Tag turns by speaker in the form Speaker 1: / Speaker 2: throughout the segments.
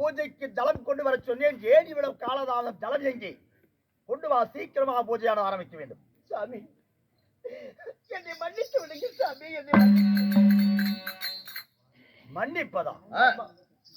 Speaker 1: பூஜைக்கு ஜலம் கொண்டு வர சொன்னேன். ஏன் இவ்வளவு காலதாமதம்? ஜலம் எங்கே? கொண்டு வா, சீக்கிரமாக பூஜையாட ஆரம்பிக்க வேண்டும்.
Speaker 2: சாமி, என்னை மன்னித்து விடுங்க சாமி. என்னை
Speaker 1: மன்னிப்பதா?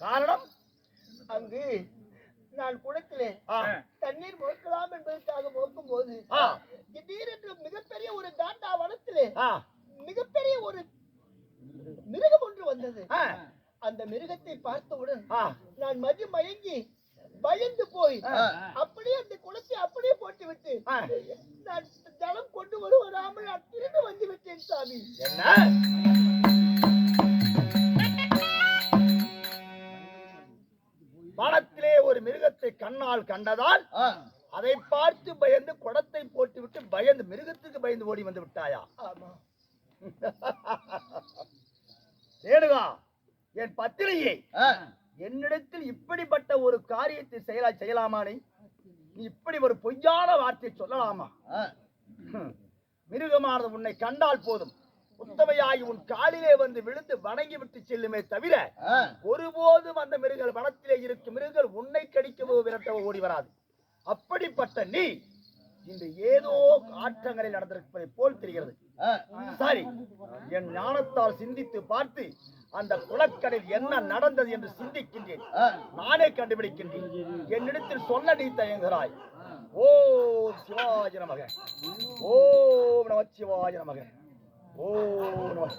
Speaker 1: காரணம்?
Speaker 2: அங்கு நான் குளத்திலே தண்ணீர் மோக்கலாம் என்பதற்காக மோக்கும் போது திடீரென்று மிகப்பெரிய ஒரு தாண்டா வனத்திலே மிகப்பெரிய ஒரு மிருகம் ஒன்று வந்தது. அந்த மிருகத்தை பார்த்தவுடன் நான் மதி மயங்கி பயந்து போய் அப்படியே அந்த குளத்தை அப்படியே போட்டு விட்டு நான் ஜலம் கொண்டு வருவதாமல் நான் திரும்பி வந்து விட்டேன் சாமி.
Speaker 1: என்ன வனத்திலே ஒரு மிருகத்தை கண்ணால் கண்டதால் அதை பார்த்து பயந்து குடத்தை போட்டுவிட்டு பயந்து மிருகத்துக்கு பயந்து ஓடி வந்து விட்டாயா?
Speaker 2: ஆமா.
Speaker 1: ரேணுகா, என் பத்திரியை என்னிடத்தில் இப்படிப்பட்ட ஒரு காரியத்தை செய்யலாமா? நீ இப்படி ஒரு பொய்யான வார்த்தை சொல்லலாமா? மிருகமானது உன்னை கண்டால் போதும் உத்தமையாகி உன் காலிலே வந்து விழுந்து வணங்கி விட்டு செல்லுமே தவிர ஒருபோதும் அந்த மிருகங்கள் வனத்திலே இருக்கும் மிருகங்கள் உன்னை கடிக்கவோ விரட்டவோ ஓடி வராது. அப்படிப்பட்ட நீ இன்று ஏதோ ஆற்றங்களில் நடந்திருப்பதை போல் தெரிகிறது. சரி, என் ஞானத்தால் சிந்தித்து பார்த்து அந்த குளக்கடையில் என்ன நடந்தது என்று சிந்திக்கின்றேன். நானே கண்டுபிடிக்கின்றேன். என்னிடத்தில் சொல்ல நீ தயங்குகிறாய். ஓ சிவாய நமக, ஓம் நம சிவாய நமக, ஓம் நம.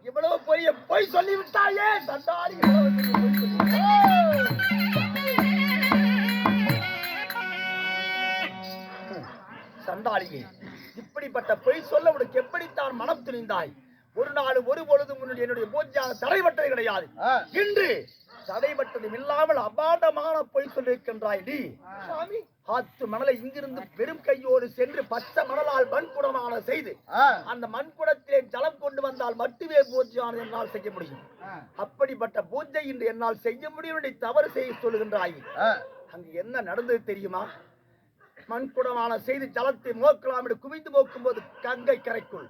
Speaker 1: இவ்வளவு பெரிய பொய் சொல்லிவிட்டாயே சண்டாளி. சண்டாளியே, இப்படிப்பட்ட பொய் சொல்ல உனக்கு எப்படித்தான் மனம் துணிந்தாய்? ஒரு நாள் ஒரு பொழுதும் என்னுடைய பூஜையான தடைபட்டது கிடையாது. இன்று தடைபட்டதும் இல்லாமல் அபாண்டமான பொய் சொல்லியிருக்கின்றாய் நீ. ஆத்து மணலை இங்கிருந்து பெரும் கையோடு சென்று பச்சை மணலால் மண்குடமான செய்து அந்த மண்குடத்திலே ஜலம் கொண்டு வந்தால் மட்டுமே பூஜையானது என்னால் செய்ய முடியும். அப்படிப்பட்ட பூஜை இன்று என்னால் செய்ய முடியும் என்று தவறு செய்ய சொல்லுகின்றாய். அங்கு என்ன நடந்தது தெரியுமா? மண்குடமான செய்து ஜலத்தை மோக்கலாம் என்று குவிந்து மோக்கும் போது கங்கை கரைக்குள்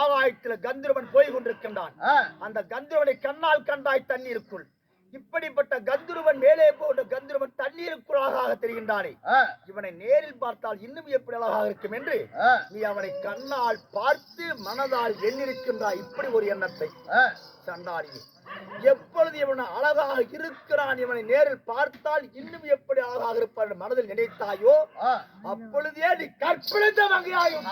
Speaker 1: ஆகாயத்தில் கந்தர்வன் போய் கொண்டிருக்கின்றான். அந்த கந்தர்வனை கண்ணால் கண்டாய் தண்ணீருக்குள். இப்படிப்பட்ட கந்தர்வன் மேலே போன்ற கந்தர்வன் தண்ணீருக்குள் அழகாக தெரிகின்றானே, இவனை நேரில் பார்த்தால் இன்னும் எப்படி அழகாக இருக்கும் என்று நீ அவனை கண்ணால் பார்த்து மனதால் எண்ணிருக்கின்றாய். இப்படி ஒரு எண்ணத்தை சண்டாளி, எப்பொழுது இவன் அழகாக இருக்கிறான், இவனை நேரில் பார்த்தால் இன்னும் எப்படி அழகாக இருப்பான் மனதில் நினைத்தாயோ அப்பொழுதே நீ கற்பிழைத்த வகையாயும்.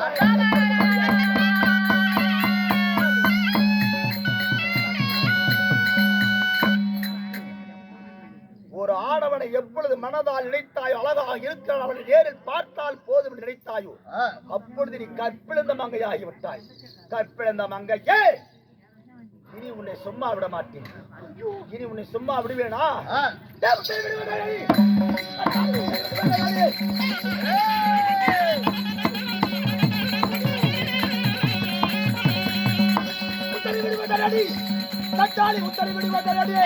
Speaker 1: ஒரு ஆடவனை எப்பொழுது மனதால் நினைத்தாயோ அழகாக இருக்கிறான், அவனை நேரில் பார்த்தால் போதும் நினைத்தாயோ அப்பொழுது நீ கற்பிழந்த மங்கையாகிவிட்டாய். கற்பிழந்த மங்கையே, இனி உன்னை சும்மா விட மாட்டேன். இனி உன்னை சும்மா விடுவேனா? உத்தரவு விடுவதடி தக்காளி, உத்தரவு விடுவதடி.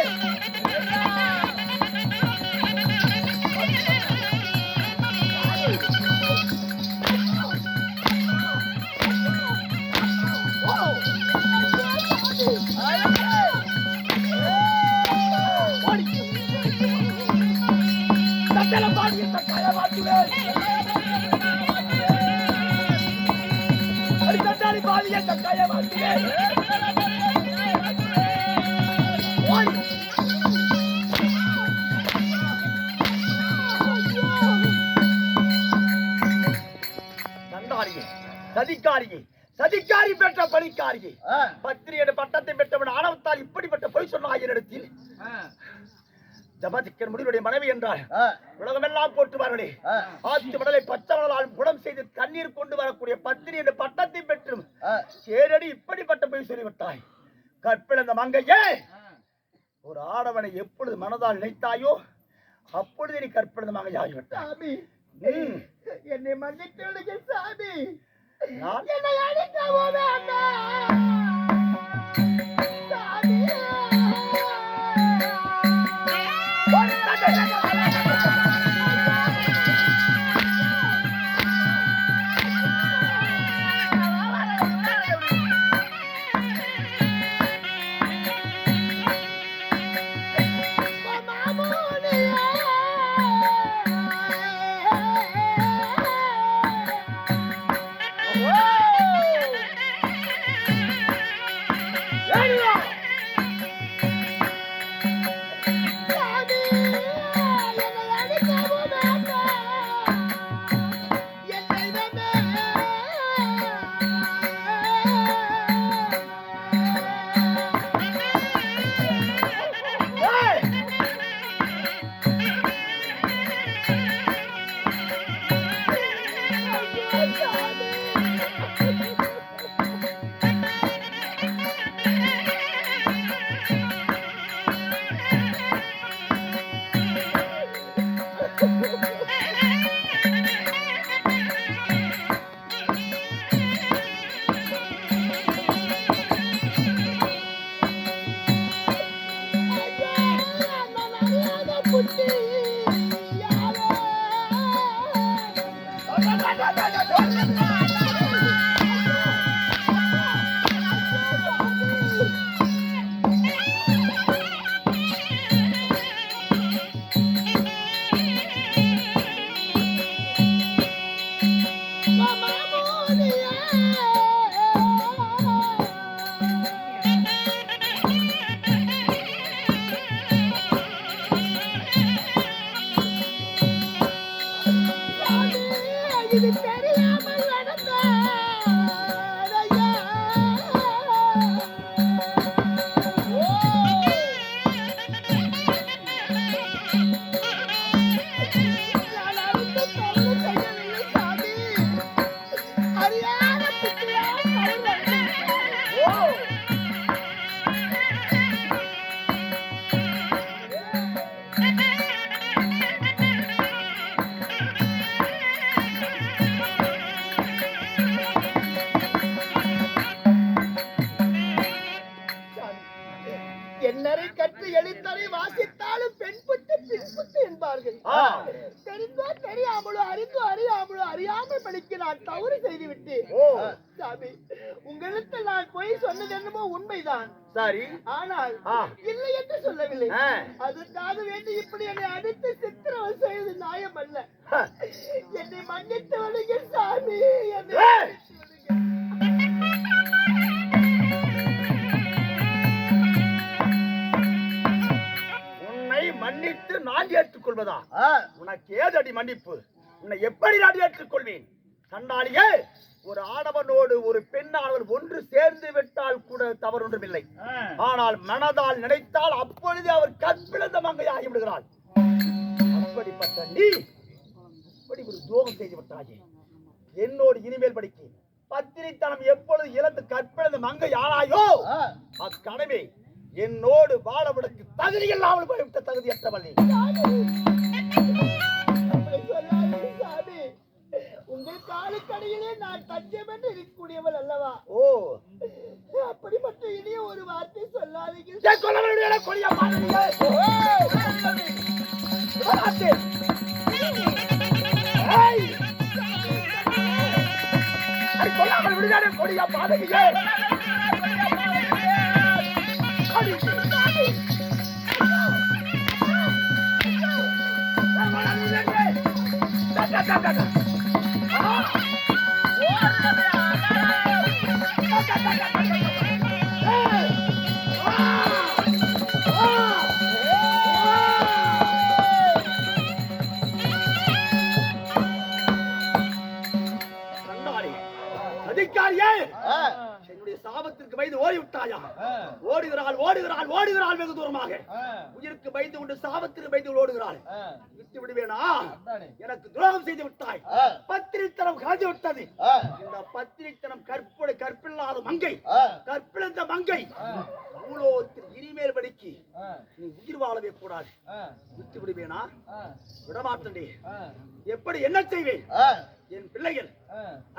Speaker 1: சதிகாரியை, சதிகாரி பெற்ற பணிக்காரியை, பத்திரிகை பட்டத்தை பெற்றவன் ஆணவத்தால் இப்படிப்பட்ட பொய் சொன்னாய் என்னிடத்தில். ஜபாதிக்கர் முடிவுடைய மனைவி என்றால் உலகமெல்லாம் போட்டுவார்களே, ஆத்து மணலை பச்சை மணலால் குடம் செய்து தண்ணீர் கொண்டு வரக்கூடிய பத்திரி என்ற பட்டத்தை பெற்றும் சேரடி இப்படிப்பட்ட பொய் சொல்லிவிட்டாய். கற்பிழந்த மங்கையே, ஒரு ஆடவனை எப்பொழுது மனதால் நினைத்தாயோ அப்பொழுது நீ கற்பிழந்த மங்கையாகிவிட்டாய்.
Speaker 2: என்னை மன்னித்து சாமி.
Speaker 1: நான்
Speaker 2: என்னை அழைக்கவோ வேண்டாம் சாமி. இது தெரியாமல் நடந்ததையா. நான் அறிந்து தவறு செய்யவில்லை சாமி. அறியாத புத்தியால் தவறு நடந்தது. என்னரை கற்று எழுத்தரை வாசித்தாலும் பெண் புத்து பின் புத்து என்பார்கள். தெரிந்தோ தெரியாமலோ அறிந்தோ அறியாமலோ அறியாமல் படிக்க நான் தவறு செய்து விட்டேன் சாமி. உங்களுக்கு நான் போய் சொன்னது என்னமோ உண்மைதான்.
Speaker 1: சரி,
Speaker 2: ஆனால் இல்லை என்று சொல்லவில்லை. அதற்காக வேண்டி இப்படி என்னை அடித்து சித்திரவதை செய்வது நியாயம் அல்ல. என்னை மன்னித்து விடுங்க சாமி. என்னை மன்னித்து விடுங்க.
Speaker 1: மன்னித்து நான் ஏற்றுக்கொள்வதா? உனக்கு ஏதடி மன்னிப்பு? உன்னை எப்படி நான் ஏற்றுக்கொள்வேன்? சண்டாளியே, ஒரு ஆடவனோடு ஒரு பெண்ணானவள் ஒன்று சேர்ந்து விட்டால் கூட தவறு ஒன்றுமில்லை. ஆனால் மனதால் நினைத்தால் அப்பொழுது அவர் கற்பிழந்த மங்கையாகி விடுகிறாள். அப்படிப்பட்ட நீ இப்படி ஒரு துரோகம் செய்து விட்டாயே. என்னோடு இனிமேல் படிக்க பத்திரித்தனம் எப்பொழுது இழந்து கற்பிழந்த மங்கை ஆனாயோ அக்கனவே என்னோடு வாழவிடக்கு தகுதி இல்லாமல் போய்விட்ட தகுதியற்றவள்.
Speaker 2: உங்கள் காலுக்கடையிலே நான் தஞ்சம் என்று இருக்கக்கூடியவள் அல்லவா? அப்படிப்பட்ட இனிய ஒரு வார்த்தை சொல்லாதீங்க.
Speaker 1: சொல்லாமல் விடுதலை கொடியா பாதகியே. அதிகாரியே, என்னுடைய சாபத்திற்கு பயந்து ஓடிவிட்டாயா? ஓடுகிறாள் ஓடுகிறாள் ஓடுகிறாள் வெகு தூரமாக. உயிருக்கு பயந்து கொண்டு சாபத்திற்கு பயந்து ஓடுகிறாள். விட்டு விடுவேனா? எனக்கு துரோகம் செய்து விட்டாய். பத்திரித்தனம் கலந்து விட்டது. இந்த பத்திரித்தனம் கற்பில்லாத மங்கை, கற்பிழந்த மங்கை பூலோகத்தில் இனிமேல் படிக்கு நீ உயிர் வாழவே கூடாது. விட்டு விடுவேனா? விடமாட்டே. எப்படி என்ன செய்வேன்? என் பிள்ளைகள்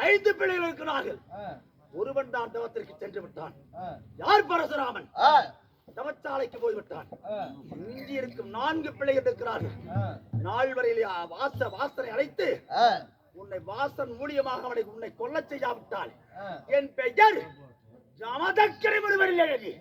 Speaker 1: 5 பிள்ளைகள் இருக்கிறார்கள். ஒருவன் தான் தவத்திற்கு சென்று விட்டான். யார்? பரசுராமன். தவச்சாலைக்கு போய்விட்டான். இஞ்சி இருக்கும் 4 பிள்ளைகள் இருக்கிறார்கள். நாள் வரையிலே வாசனை அழைத்து உன்னை வாசன் மூலியமாக உன்னை கொல்ல செய்யாவிட்டால் என் பெயர் ஜமதக்கிரி முனிவரில் எழுதி